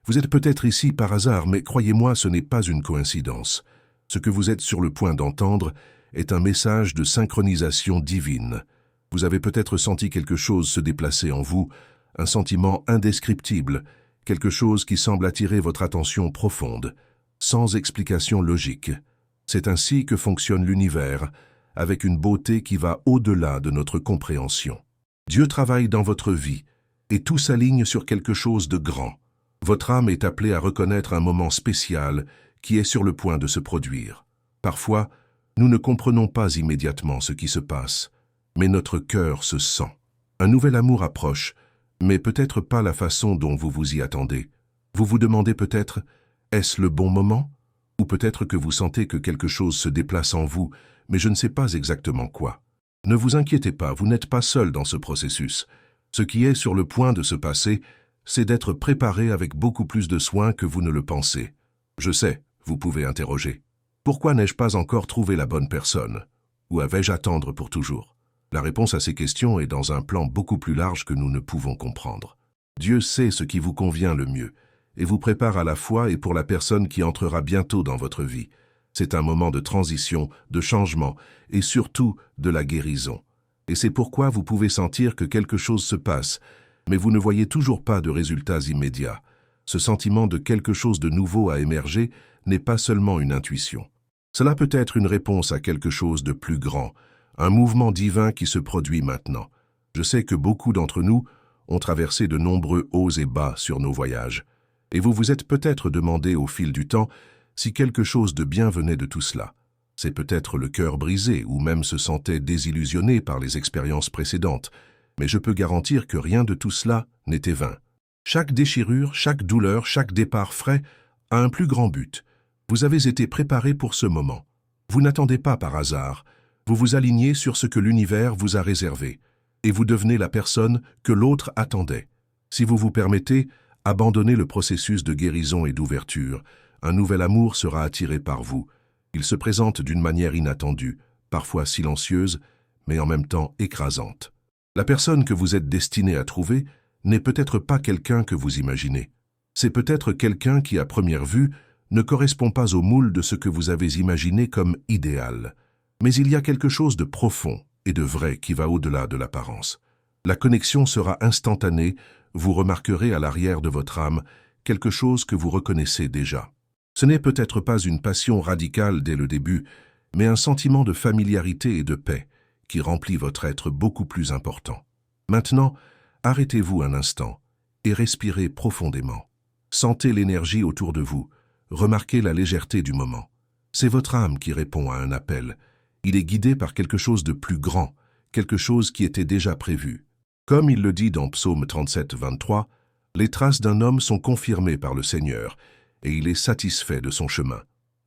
Vous êtes peut-être ici par hasard, mais croyez-moi, ce n'est pas une coïncidence. Ce que vous êtes sur le point d'entendre est un message de synchronisation divine. Vous avez peut-être senti quelque chose se déplacer en vous, un sentiment indescriptible, quelque chose qui semble attirer votre attention profonde, sans explication logique. C'est ainsi que fonctionne l'univers, avec une beauté qui va au-delà de notre compréhension. Dieu travaille dans votre vie, et tout s'aligne sur quelque chose de grand. Votre âme est appelée à reconnaître un moment spécial qui est sur le point de se produire. Parfois, nous ne comprenons pas immédiatement ce qui se passe, mais notre cœur se sent. Un nouvel amour approche, mais peut-être pas la façon dont vous vous y attendez. Vous vous demandez peut-être, est-ce le bon moment? Ou peut-être que vous sentez que quelque chose se déplace en vous, mais je ne sais pas exactement quoi. Ne vous inquiétez pas, vous n'êtes pas seul dans ce processus. Ce qui est sur le point de se passer, c'est d'être préparé avec beaucoup plus de soin que vous ne le pensez. Je sais, vous pouvez interroger. Pourquoi n'ai-je pas encore trouvé la bonne personne? Ou avais-je à attendre pour toujours? La réponse à ces questions est dans un plan beaucoup plus large que nous ne pouvons comprendre. Dieu sait ce qui vous convient le mieux, et vous prépare à la fois et pour la personne qui entrera bientôt dans votre vie. C'est un moment de transition, de changement, et surtout de la guérison. Et c'est pourquoi vous pouvez sentir que quelque chose se passe, mais vous ne voyez toujours pas de résultats immédiats. Ce sentiment de quelque chose de nouveau à émerger n'est pas seulement une intuition. Cela peut être une réponse à quelque chose de plus grand, un mouvement divin qui se produit maintenant. Je sais que beaucoup d'entre nous ont traversé de nombreux hauts et bas sur nos voyages, et vous vous êtes peut-être demandé au fil du temps si quelque chose de bien venait de tout cela. C'est peut-être le cœur brisé ou même se sentait désillusionné par les expériences précédentes, mais je peux garantir que rien de tout cela n'était vain. Chaque déchirure, chaque douleur, chaque départ frais a un plus grand but. Vous avez été préparé pour ce moment. Vous n'attendez pas par hasard. Vous vous alignez sur ce que l'univers vous a réservé, et vous devenez la personne que l'autre attendait. Si vous vous permettez, abandonnez le processus de guérison et d'ouverture. Un nouvel amour sera attiré par vous. Il se présente d'une manière inattendue, parfois silencieuse, mais en même temps écrasante. La personne que vous êtes destiné à trouver n'est peut-être pas quelqu'un que vous imaginez. C'est peut-être quelqu'un qui, à première vue, ne correspond pas au moule de ce que vous avez imaginé comme idéal. Mais il y a quelque chose de profond et de vrai qui va au-delà de l'apparence. La connexion sera instantanée, vous remarquerez à l'arrière de votre âme quelque chose que vous reconnaissez déjà. Ce n'est peut-être pas une passion radicale dès le début, mais un sentiment de familiarité et de paix qui remplit votre être beaucoup plus important. Maintenant, arrêtez-vous un instant et respirez profondément. Sentez l'énergie autour de vous, remarquez la légèreté du moment. C'est votre âme qui répond à un appel. Il est guidé par quelque chose de plus grand, quelque chose qui était déjà prévu. Comme il le dit dans Psaume 37, 23, « Les traces d'un homme sont confirmées par le Seigneur, et il est satisfait de son chemin. »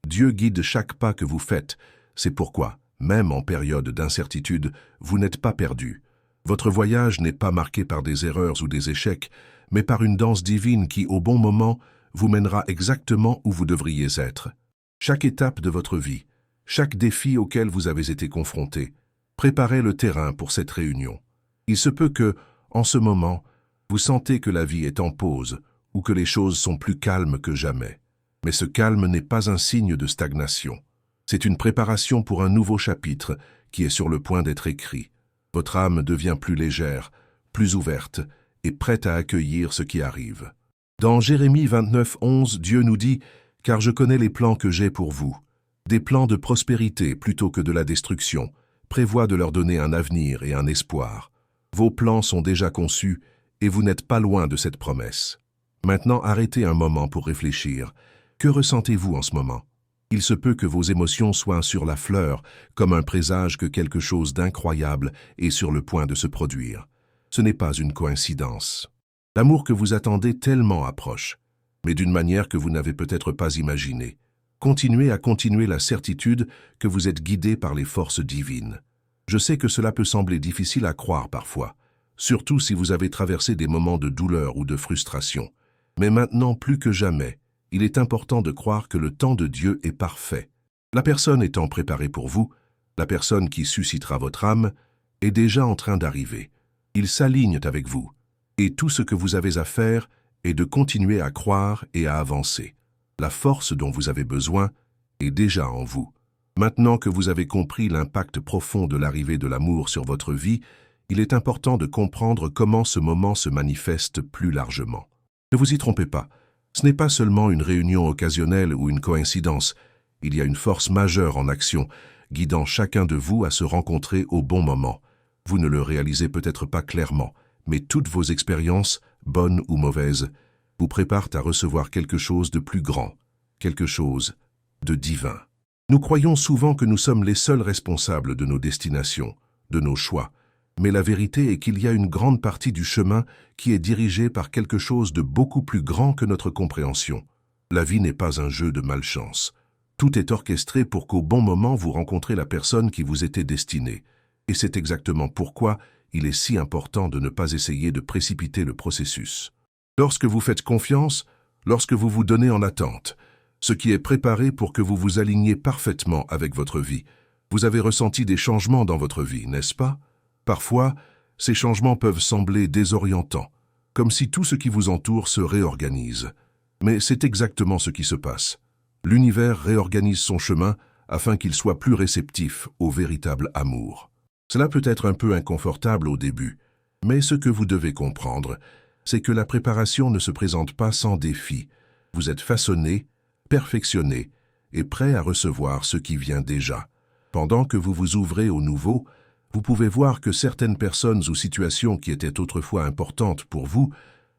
Dieu guide chaque pas que vous faites. C'est pourquoi, même en période d'incertitude, vous n'êtes pas perdu. Votre voyage n'est pas marqué par des erreurs ou des échecs, mais par une danse divine qui, au bon moment, vous mènera exactement où vous devriez être. Chaque étape de votre vie, chaque défi auquel vous avez été confronté, préparez le terrain pour cette réunion. Il se peut que, en ce moment, vous sentez que la vie est en pause ou que les choses sont plus calmes que jamais. Mais ce calme n'est pas un signe de stagnation. C'est une préparation pour un nouveau chapitre qui est sur le point d'être écrit. Votre âme devient plus légère, plus ouverte et prête à accueillir ce qui arrive. Dans Jérémie 29, 11, Dieu nous dit « Car je connais les plans que j'ai pour vous, des plans de prospérité plutôt que de la destruction, prévois de leur donner un avenir et un espoir. Vos plans sont déjà conçus et vous n'êtes pas loin de cette promesse. » Maintenant, arrêtez un moment pour réfléchir. Que ressentez-vous en ce moment? Il se peut que vos émotions soient sur la fleur, comme un présage que quelque chose d'incroyable est sur le point de se produire. Ce n'est pas une coïncidence. L'amour que vous attendez tellement approche, mais d'une manière que vous n'avez peut-être pas imaginée. Continuez la certitude que vous êtes guidé par les forces divines. Je sais que cela peut sembler difficile à croire parfois, surtout si vous avez traversé des moments de douleur ou de frustration. Mais maintenant, plus que jamais, il est important de croire que le temps de Dieu est parfait. La personne étant préparée pour vous, la personne qui suscitera votre âme, est déjà en train d'arriver. Ils s'alignent avec vous, et tout ce que vous avez à faire et de continuer à croire et à avancer. La force dont vous avez besoin est déjà en vous. Maintenant que vous avez compris l'impact profond de l'arrivée de l'amour sur votre vie, il est important de comprendre comment ce moment se manifeste plus largement. Ne vous y trompez pas, ce n'est pas seulement une réunion occasionnelle ou une coïncidence, il y a une force majeure en action, guidant chacun de vous à se rencontrer au bon moment. Vous ne le réalisez peut-être pas clairement, mais toutes vos expériences, bonnes ou mauvaises, vous préparent à recevoir quelque chose de plus grand, quelque chose de divin. Nous croyons souvent que nous sommes les seuls responsables de nos destinations, de nos choix, mais la vérité est qu'il y a une grande partie du chemin qui est dirigée par quelque chose de beaucoup plus grand que notre compréhension. La vie n'est pas un jeu de malchance. Tout est orchestré pour qu'au bon moment vous rencontrez la personne qui vous était destinée. Et c'est exactement pourquoi il est si important de ne pas essayer de précipiter le processus. Lorsque vous faites confiance, lorsque vous vous donnez en attente, ce qui est préparé pour que vous vous aligniez parfaitement avec votre vie, vous avez ressenti des changements dans votre vie, n'est-ce pas? Parfois, ces changements peuvent sembler désorientants, comme si tout ce qui vous entoure se réorganise. Mais c'est exactement ce qui se passe. L'univers réorganise son chemin afin qu'il soit plus réceptif au véritable amour. Cela peut être un peu inconfortable au début, mais ce que vous devez comprendre, c'est que la préparation ne se présente pas sans défi. Vous êtes façonné, perfectionné et prêt à recevoir ce qui vient déjà. Pendant que vous vous ouvrez au nouveau, vous pouvez voir que certaines personnes ou situations qui étaient autrefois importantes pour vous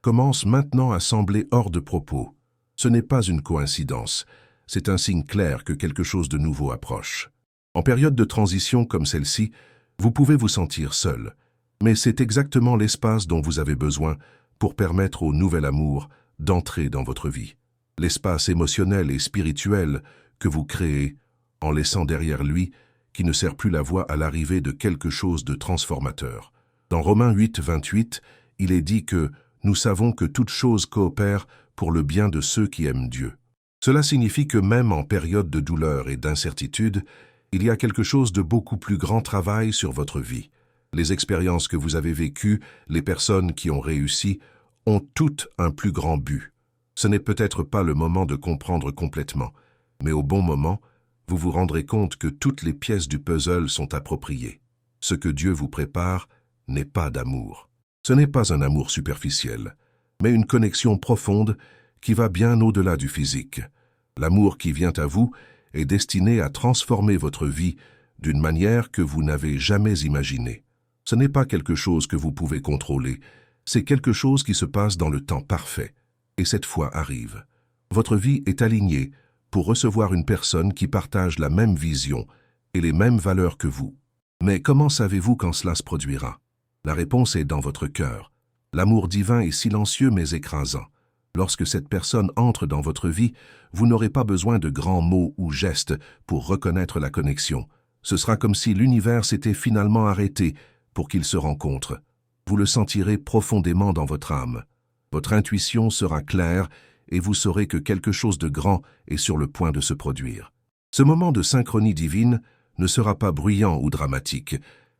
commencent maintenant à sembler hors de propos. Ce n'est pas une coïncidence, c'est un signe clair que quelque chose de nouveau approche. En période de transition comme celle-ci, vous pouvez vous sentir seul, mais c'est exactement l'espace dont vous avez besoin pour permettre au nouvel amour d'entrer dans votre vie. L'espace émotionnel et spirituel que vous créez en laissant derrière lui qui ne sert plus la voie à l'arrivée de quelque chose de transformateur. Dans Romains 8, 28, il est dit que « Nous savons que toute chose coopère pour le bien de ceux qui aiment Dieu ». Cela signifie que même en période de douleur et d'incertitude, il y a quelque chose de beaucoup plus grand travail sur votre vie. Les expériences que vous avez vécues, les personnes qui ont réussi, ont toutes un plus grand but. Ce n'est peut-être pas le moment de comprendre complètement, mais au bon moment, vous vous rendrez compte que toutes les pièces du puzzle sont appropriées. Ce que Dieu vous prépare n'est pas d'amour. Ce n'est pas un amour superficiel, mais une connexion profonde qui va bien au-delà du physique. L'amour qui vient à vous est destiné à transformer votre vie d'une manière que vous n'avez jamais imaginée. Ce n'est pas quelque chose que vous pouvez contrôler, c'est quelque chose qui se passe dans le temps parfait, et cette fois arrive. Votre vie est alignée pour recevoir une personne qui partage la même vision et les mêmes valeurs que vous. Mais comment savez-vous quand cela se produira? La réponse est dans votre cœur. L'amour divin est silencieux mais écrasant. Lorsque cette personne entre dans votre vie, vous n'aurez pas besoin de grands mots ou gestes pour reconnaître la connexion. Ce sera comme si l'univers s'était finalement arrêté pour qu'ils se rencontrent. Vous le sentirez profondément dans votre âme. Votre intuition sera claire et vous saurez que quelque chose de grand est sur le point de se produire. Ce moment de synchronie divine ne sera pas bruyant ou dramatique,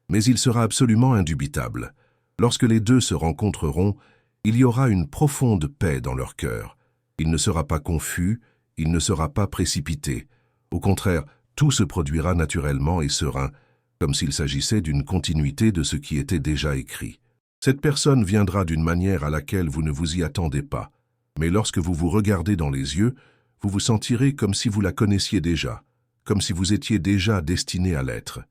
mais il sera absolument indubitable. Lorsque les deux se rencontreront, il y aura une profonde paix dans leur cœur. Il ne sera pas confus, il ne sera pas précipité. Au contraire, tout se produira naturellement et serein, comme s'il s'agissait d'une continuité de ce qui était déjà écrit. Cette personne viendra d'une manière à laquelle vous ne vous y attendez pas. Mais lorsque vous vous regardez dans les yeux, vous vous sentirez comme si vous la connaissiez déjà, comme si vous étiez déjà destiné à l'être.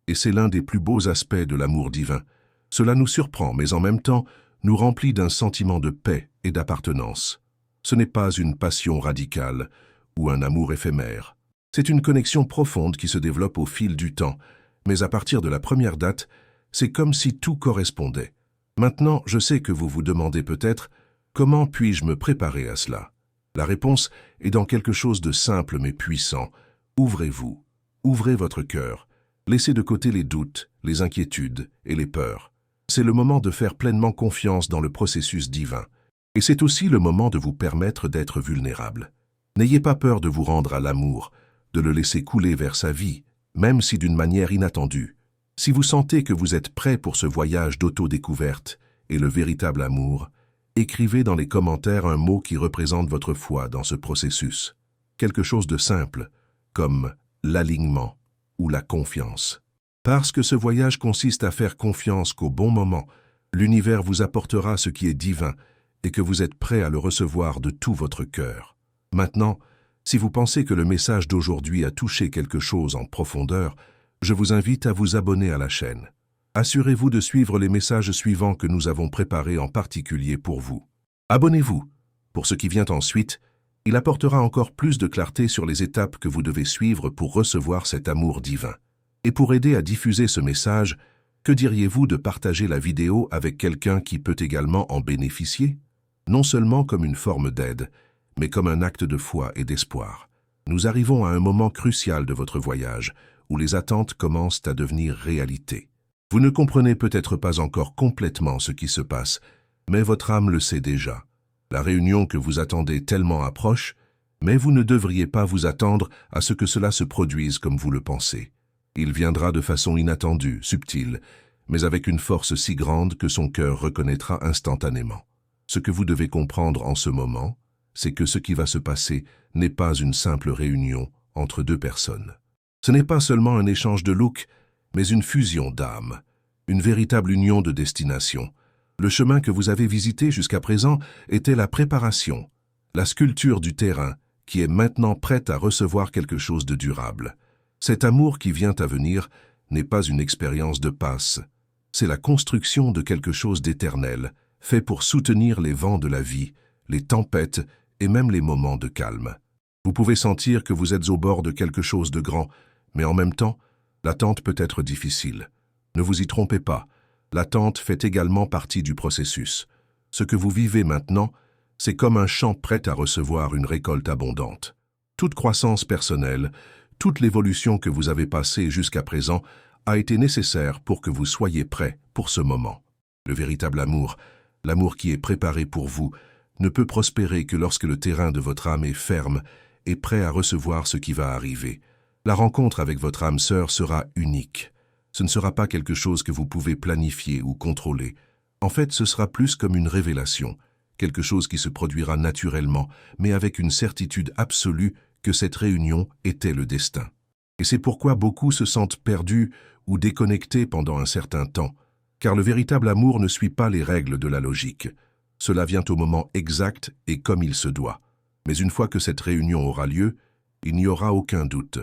Et c'est l'un des plus beaux aspects de l'amour divin. Cela nous surprend, mais en même temps, nous remplit d'un sentiment de paix et d'appartenance. Ce n'est pas une passion radicale ou un amour éphémère. C'est une connexion profonde qui se développe au fil du temps, mais à partir de la première date, c'est comme si tout correspondait. Maintenant, je sais que vous vous demandez peut-être « Comment puis-je me préparer à cela ?» La réponse est dans quelque chose de simple mais puissant. Ouvrez-vous, ouvrez votre cœur, laissez de côté les doutes, les inquiétudes et les peurs. C'est le moment de faire pleinement confiance dans le processus divin. Et c'est aussi le moment de vous permettre d'être vulnérable. N'ayez pas peur de vous rendre à l'amour, de le laisser couler vers sa vie, même si d'une manière inattendue. Si vous sentez que vous êtes prêt pour ce voyage d'autodécouverte et le véritable amour, Écrivez dans les commentaires un mot qui représente votre foi dans ce processus. Quelque chose de simple, comme l'alignement ou la confiance. Parce que ce voyage consiste à faire confiance qu'au bon moment, l'univers vous apportera ce qui est divin et que vous êtes prêt à le recevoir de tout votre cœur. Maintenant, si vous pensez que le message d'aujourd'hui a touché quelque chose en profondeur, je vous invite à vous abonner à la chaîne. Assurez-vous de suivre les messages suivants que nous avons préparés en particulier pour vous. Abonnez-vous. Pour ce qui vient ensuite, il apportera encore plus de clarté sur les étapes que vous devez suivre pour recevoir cet amour divin. Et pour aider à diffuser ce message, que diriez-vous de partager la vidéo avec quelqu'un qui peut également en bénéficier? Non seulement comme une forme d'aide, mais comme un acte de foi et d'espoir. Nous arrivons à un moment crucial de votre voyage, où les attentes commencent à devenir réalité. Vous ne comprenez peut-être pas encore complètement ce qui se passe, mais votre âme le sait déjà. La réunion que vous attendez tellement approche, mais vous ne devriez pas vous attendre à ce que cela se produise comme vous le pensez. Il viendra de façon inattendue, subtile, mais avec une force si grande que son cœur reconnaîtra instantanément. Ce que vous devez comprendre en ce moment, c'est que ce qui va se passer n'est pas une simple réunion entre deux personnes. Ce n'est pas seulement un échange de looks, mais une fusion d'âmes, une véritable union de destination. Le chemin que vous avez visité jusqu'à présent était la préparation, la sculpture du terrain qui est maintenant prête à recevoir quelque chose de durable. Cet amour qui vient à venir n'est pas une expérience de passe, c'est la construction de quelque chose d'éternel, fait pour soutenir les vents de la vie, les tempêtes et même les moments de calme. Vous pouvez sentir que vous êtes au bord de quelque chose de grand, mais en même temps, l'attente peut être difficile. Ne vous y trompez pas, l'attente fait également partie du processus. Ce que vous vivez maintenant, c'est comme un champ prêt à recevoir une récolte abondante. Toute croissance personnelle, toute l'évolution que vous avez passée jusqu'à présent a été nécessaire pour que vous soyez prêt pour ce moment. Le véritable amour, l'amour qui est préparé pour vous, ne peut prospérer que lorsque le terrain de votre âme est ferme et prêt à recevoir ce qui va arriver. La rencontre avec votre âme sœur sera unique. Ce ne sera pas quelque chose que vous pouvez planifier ou contrôler. En fait, ce sera plus comme une révélation, quelque chose qui se produira naturellement, mais avec une certitude absolue que cette réunion était le destin. Et c'est pourquoi beaucoup se sentent perdus ou déconnectés pendant un certain temps, car le véritable amour ne suit pas les règles de la logique. Cela vient au moment exact et comme il se doit. Mais une fois que cette réunion aura lieu, il n'y aura aucun doute.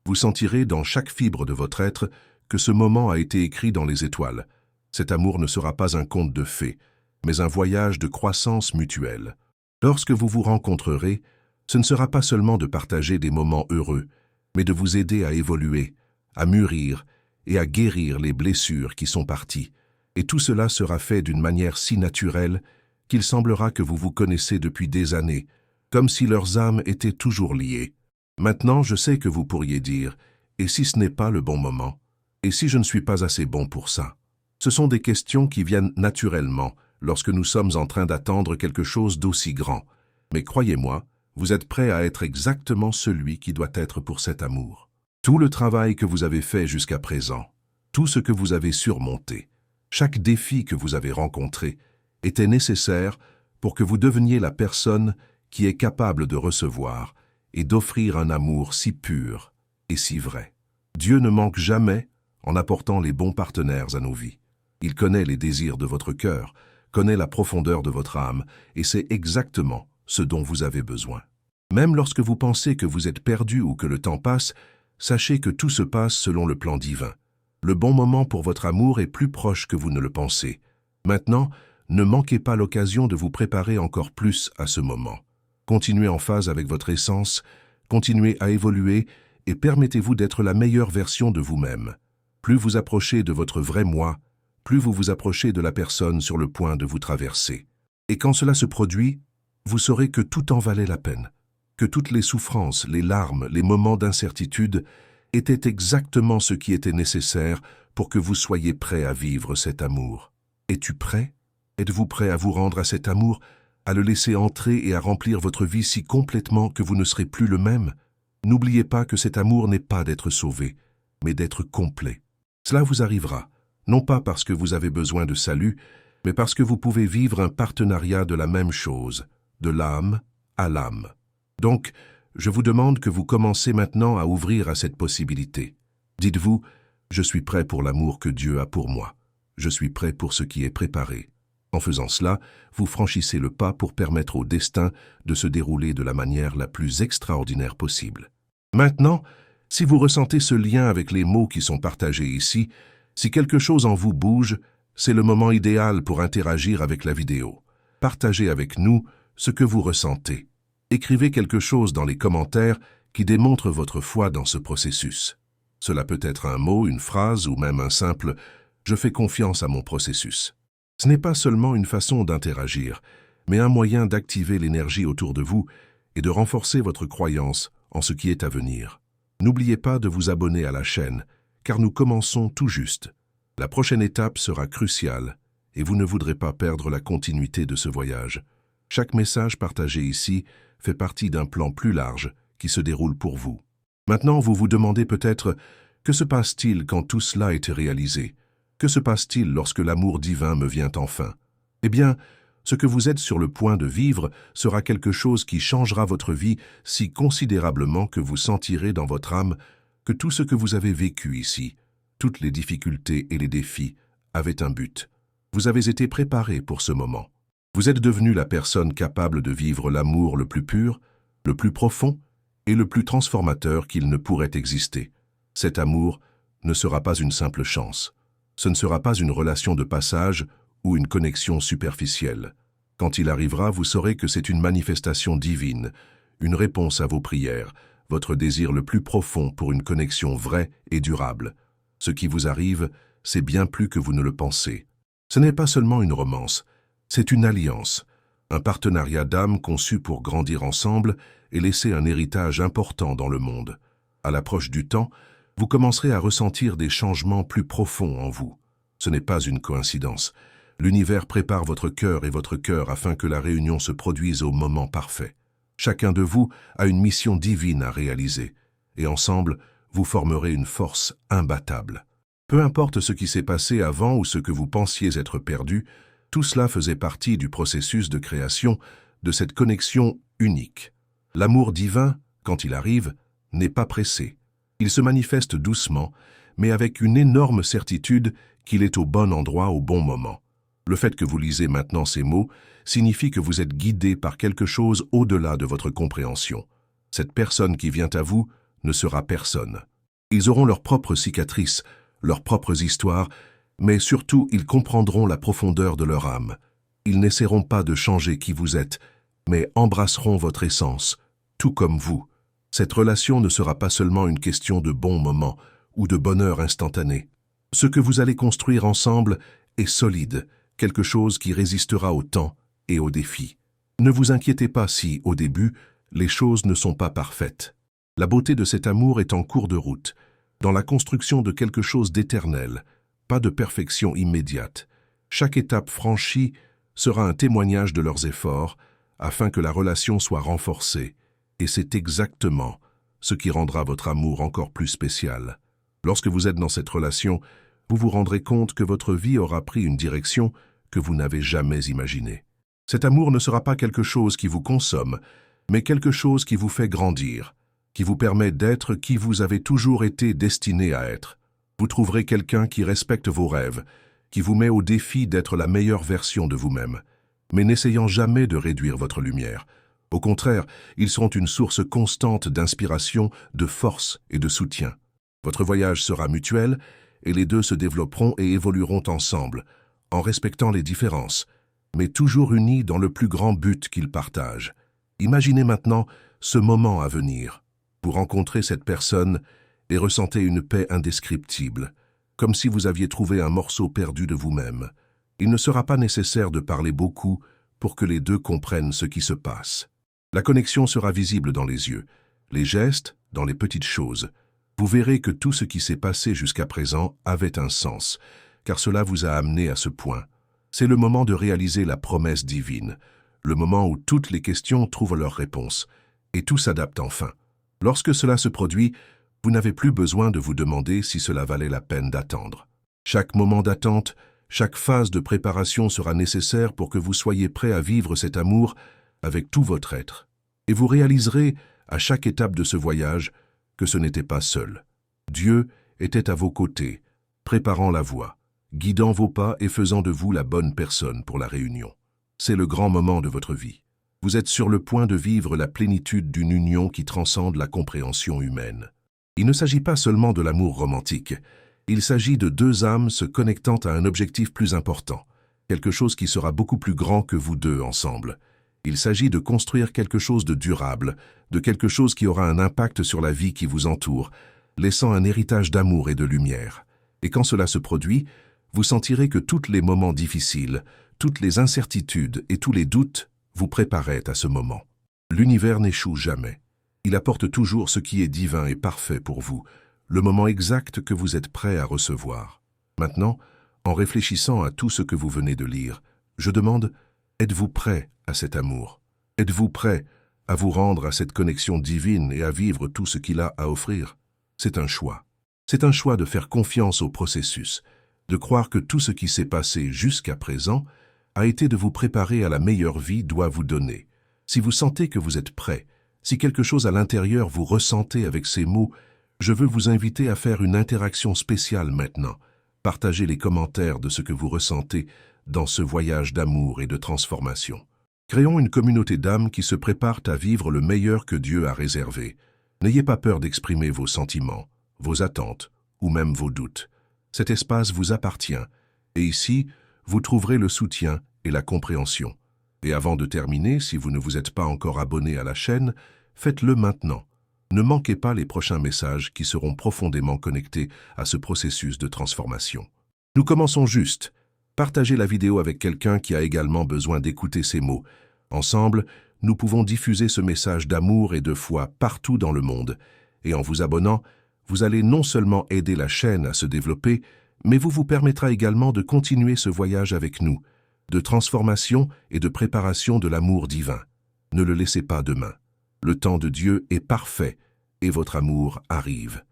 Vous sentirez dans chaque fibre de votre être que ce moment a été écrit dans les étoiles. Cet amour ne sera pas un conte de fées, mais un voyage de croissance mutuelle. Lorsque vous vous rencontrerez, ce ne sera pas seulement de partager des moments heureux, mais de vous aider à évoluer, à mûrir et à guérir les blessures qui sont parties. Et tout cela sera fait d'une manière si naturelle qu'il semblera que vous vous connaissez depuis des années, comme si leurs âmes étaient toujours liées. Maintenant, je sais que vous pourriez dire « Et si ce n'est pas le bon moment? Et si je ne suis pas assez bon pour ça ?» Ce sont des questions qui viennent naturellement lorsque nous sommes en train d'attendre quelque chose d'aussi grand. Mais croyez-moi, vous êtes prêt à être exactement celui qui doit être pour cet amour. Tout le travail que vous avez fait jusqu'à présent, tout ce que vous avez surmonté, chaque défi que vous avez rencontré, était nécessaire pour que vous deveniez la personne qui est capable de recevoir et d'offrir un amour si pur et si vrai. Dieu ne manque jamais en apportant les bons partenaires à nos vies. Il connaît les désirs de votre cœur, connaît la profondeur de votre âme et sait exactement ce dont vous avez besoin. Même lorsque vous pensez que vous êtes perdu ou que le temps passe, sachez que tout se passe selon le plan divin. Le bon moment pour votre amour est plus proche que vous ne le pensez. Maintenant, ne manquez pas l'occasion de vous préparer encore plus à ce moment. Continuez en phase avec votre essence, continuez à évoluer et permettez-vous d'être la meilleure version de vous-même. Plus vous approchez de votre vrai moi, plus vous vous approchez de la personne sur le point de vous traverser. Et quand cela se produit, vous saurez que tout en valait la peine, que toutes les souffrances, les larmes, les moments d'incertitude étaient exactement ce qui était nécessaire pour que vous soyez prêt à vivre cet amour. Es-tu prêt? Êtes-vous prêt à vous rendre à cet amour, à le laisser entrer et à remplir votre vie si complètement que vous ne serez plus le même? N'oubliez pas que cet amour n'est pas d'être sauvé, mais d'être complet. Cela vous arrivera, non pas parce que vous avez besoin de salut, mais parce que vous pouvez vivre un partenariat de la même chose, de l'âme à l'âme. Donc, je vous demande que vous commencez maintenant à ouvrir à cette possibilité. Dites-vous, je suis prêt pour l'amour que Dieu a pour moi. Je suis prêt pour ce qui est préparé. En faisant cela, vous franchissez le pas pour permettre au destin de se dérouler de la manière la plus extraordinaire possible. Maintenant, si vous ressentez ce lien avec les mots qui sont partagés ici, si quelque chose en vous bouge, c'est le moment idéal pour interagir avec la vidéo. Partagez avec nous ce que vous ressentez. Écrivez quelque chose dans les commentaires qui démontre votre foi dans ce processus. Cela peut être un mot, une phrase ou même un simple « Je fais confiance à mon processus ». Ce n'est pas seulement une façon d'interagir, mais un moyen d'activer l'énergie autour de vous et de renforcer votre croyance en ce qui est à venir. N'oubliez pas de vous abonner à la chaîne, car nous commençons tout juste. La prochaine étape sera cruciale et vous ne voudrez pas perdre la continuité de ce voyage. Chaque message partagé ici fait partie d'un plan plus large qui se déroule pour vous. Maintenant, vous vous demandez peut-être « Que se passe-t-il quand tout cela est réalisé ? Que se passe-t-il lorsque l'amour divin me vient enfin ?» Eh bien, ce que vous êtes sur le point de vivre sera quelque chose qui changera votre vie si considérablement que vous sentirez dans votre âme que tout ce que vous avez vécu ici, toutes les difficultés et les défis, avaient un but. Vous avez été préparé pour ce moment. Vous êtes devenu la personne capable de vivre l'amour le plus pur, le plus profond et le plus transformateur qu'il ne pourrait exister. Cet amour ne sera pas une simple chance. Ce ne sera pas une relation de passage ou une connexion superficielle. Quand il arrivera, vous saurez que c'est une manifestation divine, une réponse à vos prières, votre désir le plus profond pour une connexion vraie et durable. Ce qui vous arrive, c'est bien plus que vous ne le pensez. Ce n'est pas seulement une romance, c'est une alliance, un partenariat d'âme conçu pour grandir ensemble et laisser un héritage important dans le monde. À l'approche du temps, vous commencerez à ressentir des changements plus profonds en vous. Ce n'est pas une coïncidence. L'univers prépare votre cœur et votre cœur afin que la réunion se produise au moment parfait. Chacun de vous a une mission divine à réaliser, et ensemble, vous formerez une force imbattable. Peu importe ce qui s'est passé avant ou ce que vous pensiez être perdu, tout cela faisait partie du processus de création de cette connexion unique. L'amour divin, quand il arrive, n'est pas pressé. Il se manifeste doucement, mais avec une énorme certitude qu'il est au bon endroit au bon moment. Le fait que vous lisez maintenant ces mots signifie que vous êtes guidé par quelque chose au-delà de votre compréhension. Cette personne qui vient à vous ne sera personne. Ils auront leurs propres cicatrices, leurs propres histoires, mais surtout ils comprendront la profondeur de leur âme. Ils n'essaieront pas de changer qui vous êtes, mais embrasseront votre essence, tout comme vous. Cette relation ne sera pas seulement une question de bons moments ou de bonheur instantané. Ce que vous allez construire ensemble est solide, quelque chose qui résistera au temps et aux défis. Ne vous inquiétez pas si, au début, les choses ne sont pas parfaites. La beauté de cet amour est en cours de route, dans la construction de quelque chose d'éternel, pas de perfection immédiate. Chaque étape franchie sera un témoignage de leurs efforts, afin que la relation soit renforcée, et c'est exactement ce qui rendra votre amour encore plus spécial. Lorsque vous êtes dans cette relation, vous vous rendrez compte que votre vie aura pris une direction que vous n'avez jamais imaginée. Cet amour ne sera pas quelque chose qui vous consomme, mais quelque chose qui vous fait grandir, qui vous permet d'être qui vous avez toujours été destiné à être. Vous trouverez quelqu'un qui respecte vos rêves, qui vous met au défi d'être la meilleure version de vous-même, mais n'essayant jamais de réduire votre lumière. Au contraire, ils seront une source constante d'inspiration, de force et de soutien. Votre voyage sera mutuel et les deux se développeront et évolueront ensemble, en respectant les différences, mais toujours unis dans le plus grand but qu'ils partagent. Imaginez maintenant ce moment à venir. Vous rencontrez cette personne et ressentez une paix indescriptible, comme si vous aviez trouvé un morceau perdu de vous-même. Il ne sera pas nécessaire de parler beaucoup pour que les deux comprennent ce qui se passe. La connexion sera visible dans les yeux, les gestes, dans les petites choses. Vous verrez que tout ce qui s'est passé jusqu'à présent avait un sens, car cela vous a amené à ce point. C'est le moment de réaliser la promesse divine, le moment où toutes les questions trouvent leur réponse, et tout s'adapte enfin. Lorsque cela se produit, vous n'avez plus besoin de vous demander si cela valait la peine d'attendre. Chaque moment d'attente Chaque phase de préparation sera nécessaire pour que vous soyez prêt à vivre cet amour avec tout votre être. Et vous réaliserez, à chaque étape de ce voyage, que ce n'était pas seul. Dieu était à vos côtés, préparant la voie, guidant vos pas et faisant de vous la bonne personne pour la réunion. C'est le grand moment de votre vie. Vous êtes sur le point de vivre la plénitude d'une union qui transcende la compréhension humaine. Il ne s'agit pas seulement de l'amour romantique, il s'agit de deux âmes se connectant à un objectif plus important, quelque chose qui sera beaucoup plus grand que vous deux ensemble. Il s'agit de construire quelque chose de durable, de quelque chose qui aura un impact sur la vie qui vous entoure, laissant un héritage d'amour et de lumière. Et quand cela se produit, vous sentirez que tous les moments difficiles, toutes les incertitudes et tous les doutes vous préparaient à ce moment. L'univers n'échoue jamais. Il apporte toujours ce qui est divin et parfait pour vous, le moment exact que vous êtes prêt à recevoir. Maintenant, en réfléchissant à tout ce que vous venez de lire, je demande, êtes-vous prêt à cet amour? Êtes-vous prêt à vous rendre à cette connexion divine et à vivre tout ce qu'il a à offrir? C'est un choix. C'est un choix de faire confiance au processus, de croire que tout ce qui s'est passé jusqu'à présent a été de vous préparer à la meilleure vie doit vous donner. Si vous sentez que vous êtes prêt, si quelque chose à l'intérieur vous ressentez avec ces mots, je veux vous inviter à faire une interaction spéciale maintenant. Partagez les commentaires de ce que vous ressentez dans ce voyage d'amour et de transformation. Créons une communauté d'âmes qui se préparent à vivre le meilleur que Dieu a réservé. N'ayez pas peur d'exprimer vos sentiments, vos attentes ou même vos doutes. Cet espace vous appartient et ici, vous trouverez le soutien et la compréhension. Et avant de terminer, si vous ne vous êtes pas encore abonné à la chaîne, faites-le maintenant. Ne manquez pas les prochains messages qui seront profondément connectés à ce processus de transformation. Nous commençons juste. Partagez la vidéo avec quelqu'un qui a également besoin d'écouter ces mots. Ensemble, nous pouvons diffuser ce message d'amour et de foi partout dans le monde. Et en vous abonnant, vous allez non seulement aider la chaîne à se développer, mais vous permettra également de continuer ce voyage avec nous, de transformation et de préparation de l'amour divin. Ne le laissez pas demain. Le temps de Dieu est parfait et votre amour arrive.